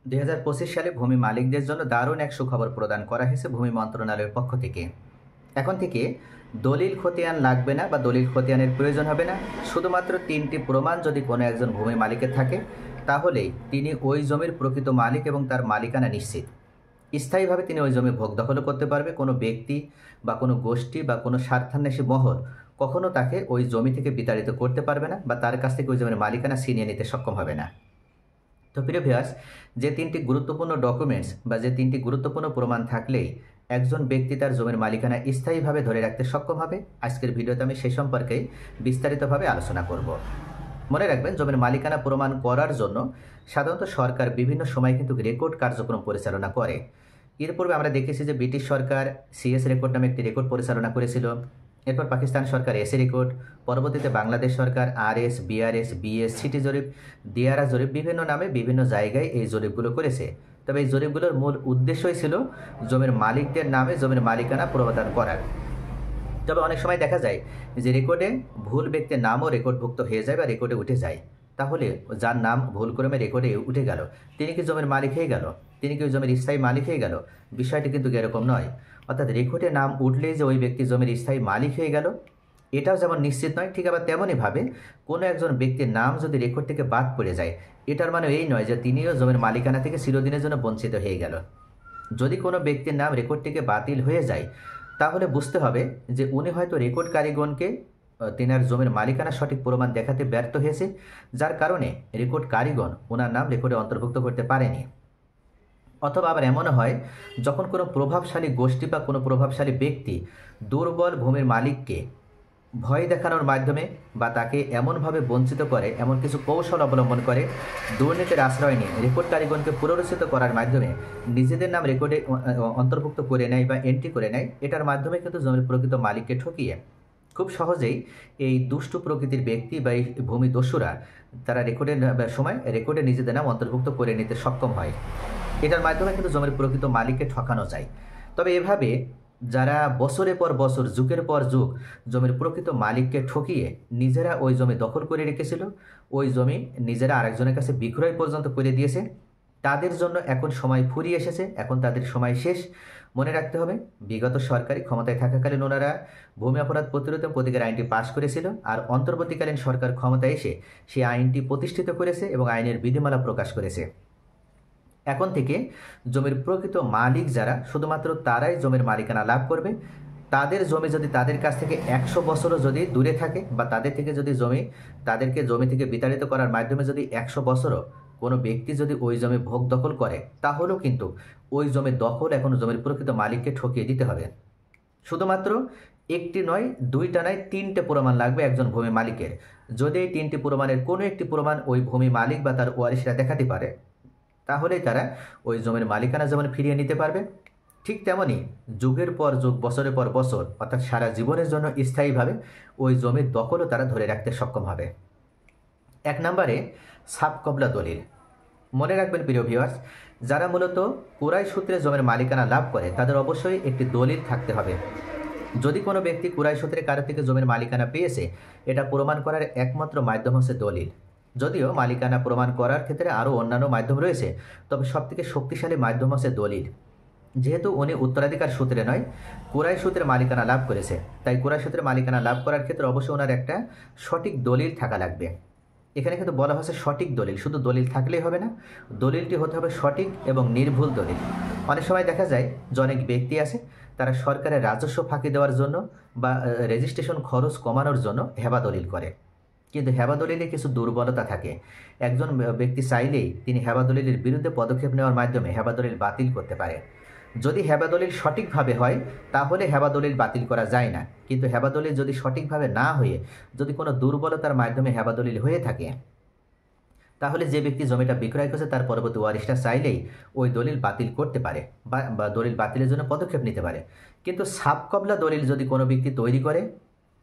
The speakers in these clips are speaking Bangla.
2025 সালে ভূমি মালিকদের জন্য দারুণ এক সুখবর প্রদান করা হয়েছে ভূমি মন্ত্রণালয়ের পক্ষ থেকে। এখন থেকে দলিল খতিয়ান লাগবে না বা দলিল খতিয়ানের প্রয়োজন হবে না। শুধুমাত্র 3টি প্রমাণ যদি কোনো একজন ভূমি মালিকের থাকে, তাহলেই তিনি ওই জমির প্রকৃত মালিক এবং তার মালিকানা নিশ্চিত। স্থায়ীভাবে তিনি ওই জমি ভোগ দখলও করতে পারবে। কোনো ব্যক্তি বা কোনো গোষ্ঠী বা কোনো স্বার্থান্বেষী মহল কখনো তাকে ওই জমি থেকে বিতাড়িত করতে পারবে না বা তার কাছ থেকে ওই জমির মালিকানা ছিনিয়ে নিতে সক্ষম হবে না। তো প্রিয় ভিউয়ার্স, যে 3টি গুরুত্বপূর্ণ ডকুমেন্টস বা যে 3টি গুরুত্বপূর্ণ প্রমাণ থাকলেই একজন ব্যক্তি তার জমির মালিকানা স্থায়ীভাবে ধরে রাখতে সক্ষম হবে, আজকের ভিডিওতে আমি সেই সম্পর্কেই বিস্তারিতভাবে আলোচনা করব। মনে রাখবেন, জমির মালিকানা প্রমাণ করার জন্য সাধারণত সরকার বিভিন্ন সময় কিন্তু রেকর্ড কার্যক্রম পরিচালনা করে। এর পূর্বে আমরা দেখেছি যে ব্রিটিশ সরকার সিএস রেকর্ড নামে একটি রেকর্ড পরিচালনা করেছিল। এরপর পাকিস্তান সরকার এসএ রেকর্ড, পরবর্তীতে বাংলাদেশ সরকার আরএস, বিআরএস, বিএস, সিটি জরিপ, দিয়ারা জরিপ, বিভিন্ন নামে বিভিন্ন জায়গায় এই জরিপগুলো করেছে। তবে এই জরিপগুলোর মূল উদ্দেশ্যই ছিল জমির মালিকদের নামে জমির মালিকানা প্রদান করার। তবে অনেক সময় দেখা যায় যে রেকর্ডে ভুল ব্যক্তির নামও রেকর্ডভুক্ত হয়ে যায় বা রেকর্ডে উঠে যায়। তাহলে যার নাম ভুল ক্রমে রেকর্ডে উঠে গেল, তিনি কি জমির মালিক হয়ে গেল? তিনি কি জমির স্থায়ী মালিক হয়ে গেল? বিষয়টি কিন্তু এরকম নয়। অর্থাৎ রেকর্ডে নাম উঠলেই যে ওই ব্যক্তি জমির স্থায়ী মালিক হয়ে গেল, এটাও যেমন নিশ্চিত নয়, ঠিক আবার তেমনইভাবে কোনো একজন ব্যক্তির নাম যদি রেকর্ড থেকে বাদ পড়ে যায়, এটার মানে এই নয় যে তিনিও জমির মালিকানা থেকে চিরদিনের জন্য বঞ্চিত হয়ে গেল। যদি কোনো ব্যক্তির নাম রেকর্ড থেকে বাতিল হয়ে যায়, তাহলে বুঝতে হবে যে উনি হয়তো রেকর্ড কারিগণকে তেনার জমির মালিকানা সঠিক প্রমাণ দেখাতে ব্যর্থ হয়েছে, যার কারণে রেকর্ড কারিগণ ওনার নাম রেকর্ডে অন্তর্ভুক্ত করতে পারেনি। অথবা আবার এমনও হয়, যখন কোনো প্রভাবশালী গোষ্ঠী বা কোনো প্রভাবশালী ব্যক্তি দুর্বল ভূমির মালিককে ভয় দেখানোর মাধ্যমে বা তাকে এমনভাবে বঞ্চিত করে, এমন কিছু কৌশল অবলম্বন করে, দুর্নীতির আশ্রয় নিয়ে রেকর্ড কারিগণকে পুনরুচ্চিত করার মাধ্যমে নিজেদের নাম রেকর্ডে অন্তর্ভুক্ত করে নেয় বা এন্ট্রি করে নেয়, এটার মাধ্যমে কিন্তু জমির প্রকৃত মালিককে ঠকিয়ে খুব সহজেই এই দুষ্টু প্রকৃতির ব্যক্তি বা এই ভূমি দস্যুরা তারা রেকর্ডের সময় রেকর্ডে নিজেদের নাম অন্তর্ভুক্ত করে নিতে সক্ষম হয়। এটার মাধ্যমে কিন্তু জমির প্রকৃত মালিককে ঠকানো যায়। তবে এভাবে যারা বছরের পর বছর, যুগের পর যুগ জমির প্রকৃত মালিককে ঠকিয়ে নিজেরা ওই জমি দখল করে রেখেছিল, ওই জমি নিজেরা আরেকজনের কাছে বিক্রয় পর্যন্ত করে দিয়েছে, তাদের জন্য এখন সময় ফুরিয়ে এসেছে, এখন তাদের সময় শেষ। মনে রাখতে হবে, বিগত সরকারি ক্ষমতায় থাকাকালীন ওনারা ভূমি অপরাধ প্রতিরোধ এবং প্রতিকার আইনটি পাশ করেছিল, আর অন্তর্বর্তীকালীন সরকার ক্ষমতায় এসে সেই আইনটি প্রতিষ্ঠিত করেছে এবং আইনের বিধিমালা প্রকাশ করেছে। এখন থেকে জমির প্রকৃত মালিক যারা, শুধুমাত্র তারাই জমির মালিকানা লাভ করবে। তাদের জমি যদি তাদের কাছ থেকে 100 বছরও যদি দূরে থাকে বা তাদের থেকে যদি তাদেরকে জমি থেকে বিতাড়িত করার মাধ্যমে যদি 100 বছরও কোনো ব্যক্তি যদি ওই জমি ভোগ দখল করে, তাহলেও কিন্তু ওই জমির দখল এখন জমির প্রকৃত মালিককে ঠকিয়ে দিতে হবে। শুধুমাত্র একটি নয়, 2টা নয়, 3টে প্রমাণ লাগবে একজন ভূমি মালিকের। যদি এই 3টি প্রমাণের কোনো একটি প্রমাণ ওই ভূমি মালিক বা তার ওয়ারিশরা দেখাতে পারে, তাহলেই তারা ওই জমির মালিকানা যেমন ফিরিয়ে নিতে পারবে, ঠিক তেমনই যুগের পর যুগ, বছরের পর বছর, অর্থাৎ সারা জীবনের জন্য স্থায়ীভাবে ওই জমির দখলও তারা ধরে রাখতে সক্ষম হবে। 1 নম্বরে সাব কবলা দলিল। মনে রাখবেন প্রিয় ভিউয়ার্স, যারা মূলত কুরাই সূত্রে জমির মালিকানা লাভ করে, তাদের অবশ্যই একটি দলিল থাকতে হবে। যদি কোনো ব্যক্তি কুরাই সূত্রে কারো থেকে জমির মালিকানা পেয়েছে, এটা প্রমাণ করার একমাত্র মাধ্যম হচ্ছে দলিল। যদিও মালিকানা প্রমাণ করার ক্ষেত্রে আরও অন্যান্য মাধ্যম রয়েছে, তবে সবথেকে শক্তিশালী মাধ্যম হচ্ছে দলিল। যেহেতু উনি উত্তরাধিকার সূত্রে নয়, কুরাই সূত্রে মালিকানা লাভ করেছে, তাই কুরাই সূত্রে মালিকানা লাভ করার ক্ষেত্রে অবশ্যই ওনার একটা সঠিক দলিল থাকা লাগবে। এখানে কিন্তু বলা হচ্ছে সঠিক দলিল, শুধু দলিল থাকলেই হবে না, দলিলটি হতে হবে সঠিক এবং নির্ভুল দলিল। অনেক সময় দেখা যায় যে অনেক ব্যক্তি আছে, তারা সরকারের রাজস্ব ফাঁকি দেওয়ার জন্য বা রেজিস্ট্রেশন খরচ কমানোর জন্য হেবা দলিল করে, কিন্তু হেবা দলিলে কিছু দুর্বলতা থাকে। একজন ব্যক্তি চাইলেই তিনি হেবা দলিলের বিরুদ্ধে পদক্ষেপ নেওয়ার মাধ্যমে হেবা দলিল বাতিল করতে পারে। যদি হেবা দলিল সঠিকভাবে হয়, তাহলে হেবা দলিল বাতিল করা যায় না, কিন্তু হেবা দলিল যদি সঠিকভাবে না হয়ে যদি কোনো দুর্বলতার মাধ্যমে হেবা দলিল হয়ে থাকে, তাহলে যে ব্যক্তি জমিটা বিক্রয় করছে তার পরবর্তী ওয়ারিশরা চাইলেই ওই দলিল বাতিল করতে পারে বা দলিল বাতিলের জন্য পদক্ষেপ নিতে পারে। কিন্তু সাব কবলা দলিল যদি কোনো ব্যক্তি তৈরি করে,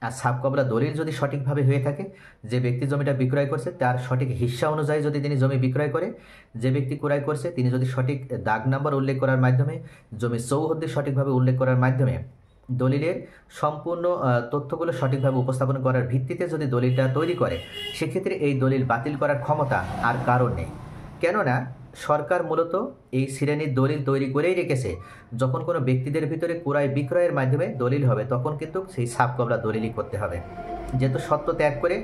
আর সাব কবলা দলিল যদি সঠিকভাবে হয়ে থাকে, যে ব্যক্তি জমিটা বিক্রয় করছে তার সঠিক হিস্সা অনুযায়ী যদি তিনি জমি বিক্রয় করে, যে ব্যক্তি ক্রয় করছে তিনি যদি সঠিক দাগ নাম্বার উল্লেখ করার মাধ্যমে, জমির চৌহদ্দি সঠিকভাবে উল্লেখ করার মাধ্যমে, দলিলের সম্পূর্ণ তথ্যগুলো সঠিকভাবে উপস্থাপন করার ভিত্তিতে যদি দলিলটা তৈরি করে, সেক্ষেত্রে এই দলিল বাতিল করার ক্ষমতা আর কারণ নেই। কেননা সরকার মূলত এই শ্রেণীর দলিল তৈরি করেই রেখেছে, যখন কোনো ব্যক্তিদের ভিতরে ক্রয় বিক্রয়ের মাধ্যমে দলিল হবে তখন কিন্তু সেই সাব কবলা দলিলই করতে হবে। যেহেতু সত্ত্ব ত্যাগ করে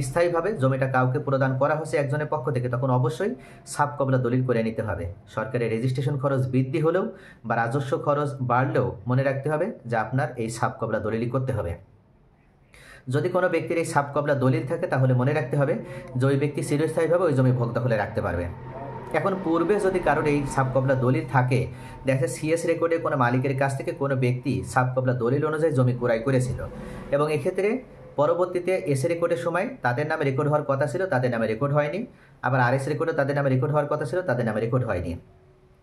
স্থায়ীভাবে জমিটা কাউকে প্রদান করা হচ্ছে একজনের পক্ষ থেকে, তখন অবশ্যই সাব কবলা দলিল করে নিতে হবে। সরকারের রেজিস্ট্রেশন খরচ বৃদ্ধি হলেও বা রাজস্ব খরচ বাড়লেও মনে রাখতে হবে যে আপনার এই সাব কবলা দলিলই করতে হবে। যদি কোনো ব্যক্তির এই সাব কবলা দলিল থাকে তাহলে মনে রাখতে হবে যে ওই ব্যক্তি চিরস্থায়ীভাবে ওই জমি ভোগ দখলে রাখতে পারবে। এখন পূর্বে যদি কারোর এই সাব কবলা দলিল থাকে, দেখা যায় সিএস রেকর্ডে কোনো মালিকের কাছ থেকে কোনো ব্যক্তি সাব কবলা দলিল অনুযায়ী জমি ক্রয় করেছিল এবং এক্ষেত্রে পরবর্তীতে এস রেকর্ডের সময় তাদের নামে রেকর্ড হওয়ার কথা ছিল, তাদের নামে রেকর্ড হয়নি। আবার আরএস রেকর্ডে তাদের নামে রেকর্ড হওয়ার কথা ছিল, তাদের নামে রেকর্ড হয়নি।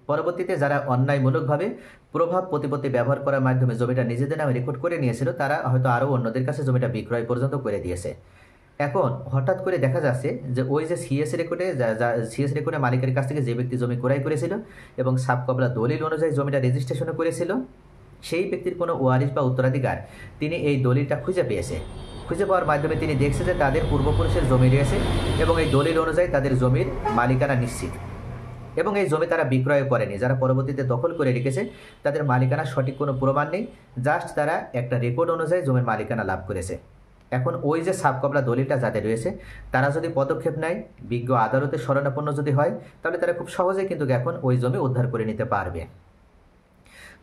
পরবর্তীতে যারা অন্যায়মূলকভাবে প্রভাব প্রতিপত্তি ব্যবহার করার মাধ্যমে জমিটা নিজেদের নামে রেকর্ড করে নিয়েছিল, তারা হয়তো আরও অন্যদের কাছে জমিটা বিক্রয় পর্যন্ত করে দিয়েছে। এখন হঠাৎ করে দেখা যাচ্ছে যে ওই যে সিএস রেকর্ডে মালিকের কাছ থেকে যে ব্যক্তি জমি ক্রয় করেছিল এবং সাব কবলা দলিল অনুযায়ী জমিটা রেজিস্ট্রেশনও করেছিল, সেই ব্যক্তির কোনো ওয়ারিশ বা উত্তরাধিকার তিনি এই দলিলটা খুঁজে পেয়েছে। খুঁজে পাওয়ার মাধ্যমে তিনি দেখছে যে তাদের পূর্বপুরুষের জমি রয়েছে এবং এই দলিল অনুযায়ী তাদের জমির মালিকানা নিশ্চিত এবং এই জমি তারা বিক্রয় করেনি। যারা পরবর্তীতে দখল করে রেখেছে তাদের মালিকানা সঠিক কোনো প্রমাণ নেই, জাস্ট তারা একটা রেকর্ড অনুযায়ী জমির মালিকানা লাভ করেছে। এখন ওই যে সাব কবলা দলিলটা যাদের রয়েছে তারা যদি পদক্ষেপ নেয়, বিজ্ঞ আদালতের শরণাপন্ন যদি হয়, তাহলে তারা খুব সহজেই কিন্তু এখন ওই জমি উদ্ধার করে নিতে পারবে।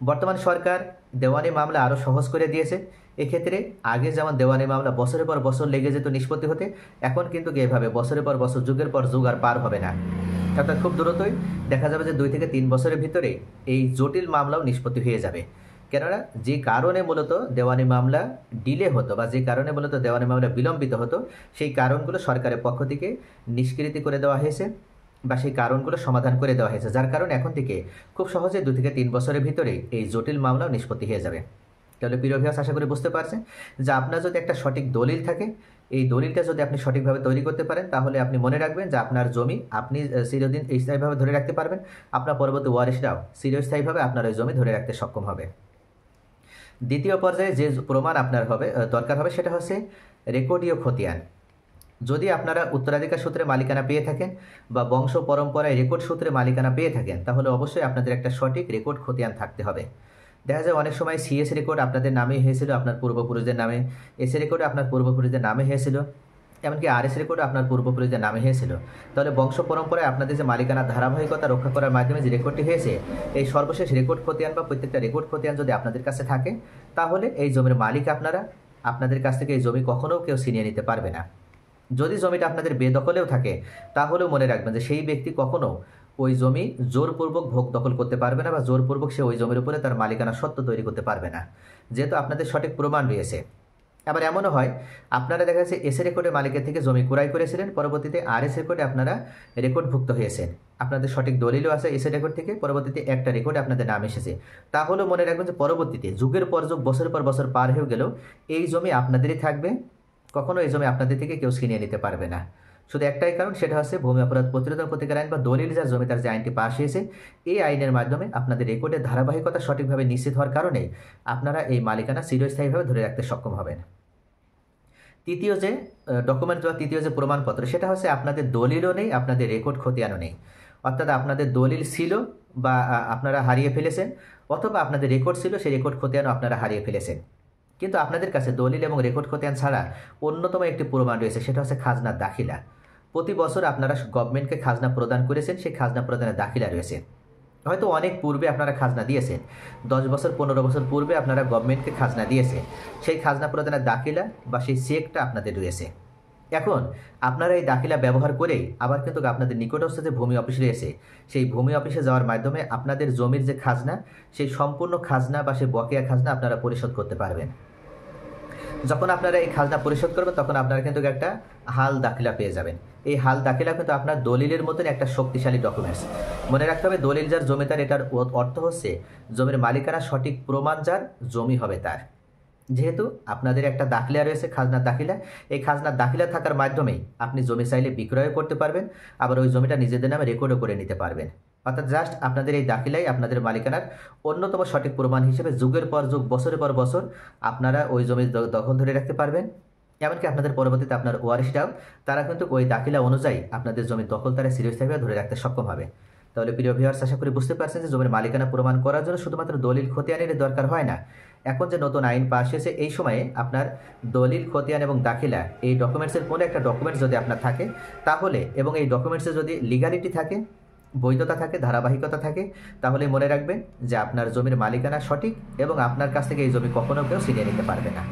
বর্তমান সরকার দেওয়ানি মামলা আরও সহজ করে দিয়েছে। এক্ষেত্রে আগে যেমন দেওয়ানি মামলা বছরের পর বছর লেগে যেত নিষ্পত্তি হতে, এখন কিন্তু এভাবে বছরের পর বছর যুগের পর যুগ আর পার হবে না। অর্থাৎ খুব দ্রুতই দেখা যাবে যে 2 থেকে 3 বছরের ভিতরে এই জটিল মামলাও নিষ্পত্তি হয়ে যাবে। কেননা যে কারণে মূলত দেওয়ানি মামলা ডিলে হতো বা যে কারণে মূলত দেওয়ানি মামলা বিলম্বিত হতো, সেই কারণগুলো সরকারের পক্ষ থেকে নিষ্কৃতি করে দেওয়া হয়েছে বা সেই কারণগুলো সমাধান করে দেওয়া হয়েছে, যার কারণে এখন থেকে খুব সহজে 2 থেকে 3 বছরের ভিতরেই এই জটিল মামলাও নিষ্পত্তি হয়ে যাবে। তাহলে প্রিয় ভিউয়ার্স, আশা করি বুঝতে পারছেন যে আপনার যদি একটা সঠিক দলিল থাকে, এই দলিলটা যদি আপনি সঠিকভাবে তৈরি করতে পারেন, তাহলে আপনি মনে রাখবেন যে আপনার জমি আপনি চিরদিন স্থায়ীভাবে ধরে রাখতে পারবেন, আপনার পরবর্তী ওয়ারিশরাও চিরস্থায়ীভাবে আপনার ওই জমি ধরে রাখতে সক্ষম হবে। দ্বিতীয় পর্যায়ে যে প্রমাণ আপনার দরকার হবে সেটা হচ্ছে রেকর্ডীয় খতিয়ান। যদি আপনারা উত্তরাধিকার সূত্রে মালিকানা পেয়ে থাকেন বা বংশ পরম্পরায় রেকর্ড সূত্রে মালিকানা পেয়ে থাকেন, তাহলে অবশ্যই আপনাদের একটা সঠিক রেকর্ড খতিয়ান থাকতে হবে। দেখা যায় অনেক সময় সিএস রেকর্ড আপনাদের নামে হয়েছিল, আপনার পূর্বপুরুষদের নামে, এস রেকর্ডে আপনার পূর্বপুরুষদের নামে হয়েছিল, এমনকি আরএস রেকর্ডে আপনার পূর্বপুরুষদের নামে হয়েছিল। তাহলে বংশ পরম্পরায় আপনাদের যে মালিকানার ধারাবাহিকতা রক্ষা করার মাধ্যমে যে রেকর্ডটি হয়েছে, এই সর্বশেষ রেকর্ড খতিয়ান বা প্রত্যেকটা রেকর্ড খতিয়ান যদি আপনাদের কাছে থাকে, তাহলে এই জমির মালিক আপনারা, আপনাদের কাছ থেকে এই জমি কখনও কেউ ছিনিয়ে নিতে পারবে না। যদি জমিটা আপনাদের বেদখলেও থাকে, তাহলেও মনে রাখবেন যে সেই ব্যক্তি কখনো ওই জমি জোরপূর্বক ভোগ দখল করতে পারবে না বা জোরপূর্বক সে ওই জমির উপরে তার মালিকানা সত্ত্ব তৈরি করতে পারবে না, যেহেতু আপনাদের সঠিক প্রমাণ রয়েছে। আবার এমনও হয় আপনারা দেখা যাচ্ছে এস রেকর্ডে মালিকের থেকে জমি ক্রয় করেছিলেন, পরবর্তীতে আরএস রেকর্ডে আপনারা রেকর্ডভুক্ত হয়েছেন, আপনাদের সঠিক দলিলও আছে এস রেকর্ড থেকে, পরবর্তীতে একটা রেকর্ডে আপনাদের নাম এসেছে। তাহলেও মনে রাখবেন যে পরবর্তীতে যুগের পর যুগ বছরের পর বছর পার হয়ে গেলেও এই জমি আপনাদেরই থাকবে, কখনো এই জমি আপনাদের থেকে কেউ ছিনিয়ে নিতে পারবে না। শুধু একটাই কারণ, সেটা হচ্ছে ভূমি অপরাধ প্রতিরোধ প্রতিকার আইন বা দলিল যার জমিদার যে আইনটি পাশ হয়েছে, এই আইনের মাধ্যমে আপনাদের রেকর্ডের ধারাবাহিকতা সঠিকভাবে নিশ্চিত হওয়ার কারণে আপনারা এই মালিকানা চিরস্থায়ীভাবে ধরে রাখতে সক্ষম হবেন। তৃতীয় যে ডকুমেন্ট বা তৃতীয় যে প্রমাণপত্র, সেটা হচ্ছে আপনাদের দলিলও নেই, আপনাদের রেকর্ড খতিয়ানও নেই। অর্থাৎ আপনাদের দলিল ছিল বা আপনারা হারিয়ে ফেলেছেন, অথবা আপনাদের রেকর্ড ছিল, সেই রেকর্ড খতিয়ানও আপনারা হারিয়ে ফেলেছেন। কিন্তু আপনাদের কাছে দলিল এবং রেকর্ড খতিয়ান ছাড়া অন্যতম একটি প্রমাণ রয়েছে, সেটা হচ্ছে খাজনার দাখিলা। প্রতি বছর আপনারা গভর্নমেন্টকে খাজনা প্রদান করেছেন, সেই খাজনা প্রদানের দাখিলা রয়েছে। হয়তো অনেক পূর্বে আপনারা খাজনা দিয়েছেন, 10 বছর 15 বছর পূর্বে আপনারা গভর্নমেন্টকে খাজনা দিয়েছে, সেই খাজনা প্রদানের দাখিলা বা সেই চেকটা আপনাদের রয়েছে। এখন আপনারা এই দাখিলা ব্যবহার করেই আবার কিন্তু আপনাদের নিকটস্থ যে ভূমি অফিস রয়েছে, সেই ভূমি অফিসে যাওয়ার মাধ্যমে আপনাদের জমির যে খাজনা, সেই সম্পূর্ণ খাজনা বা সেই বকেয়া খাজনা আপনারা পরিশোধ করতে পারবেন। যখন আপনারা এই খাজনা পরিশোধ করবেন, তখন আপনারা কিন্তু একটা হাল দাখিলা পেয়ে যাবেন। এই হাল দাখিলা কিন্তু আপনার দলিলের মতন একটা শক্তিশালী ডকুমেন্টস। মনে রাখতে হবে, দলিল যার জমিদার, এটার অর্থ হচ্ছে জমির মালিকানা সঠিক প্রমাণ যার, জমি হবে তার। যেহেতু আপনাদের একটা দাখিলা রয়েছে, খাজনার দাখিলা, এই খাজনার দাখিলা থাকার মাধ্যমেই আপনি জমি চাইলে বিক্রয় করতে পারবেন, আবার ওই জমিটা নিজেদের নামে রেকর্ডও করে নিতে পারবেন। অর্থাৎ জাস্ট আপনাদের এই দাখিলাই আপনাদের মালিকানার অন্যতম সঠিক প্রমাণ হিসেবে যুগের পর যুগ বছরের পর বছর আপনারা ওই জমির দখল ধরে রাখতে পারবেন। এমনকি আপনাদের পরবর্তীতে আপনার ওয়ারিশরাও তারা কিন্তু ওই দাখিলা অনুযায়ী আপনাদের জমির দখল তারা চিরস্থায়ীভাবে ধরে রাখতে সক্ষম হবে। তাহলে প্রিয় ভিউয়ার্স, আশা করি বুঝতে পারছেন যে জমির মালিকানা প্রমাণ করার জন্য শুধুমাত্র দলিল খতিয়ানের দরকার হয় না। এখন যে নতুন আইন পাশ হয়েছে, এই সময়ে আপনার দলিল খতিয়ান এবং দাখিলা এই ডকুমেন্টসের কোনো একটা ডকুমেন্টস যদি আপনার থাকে তাহলে, এবং এই ডকুমেন্টসে যদি লিগ্যালিটি থাকে, বৈধতা থাকে, ধারাবাহিকতা থাকে, তাহলে মনে রাখবেন যে আপনার জমির মালিকানা সঠিক এবং আপনার কাছ থেকে এই জমি কখনো কেউ ছিনিয়ে নিতে পারবে না।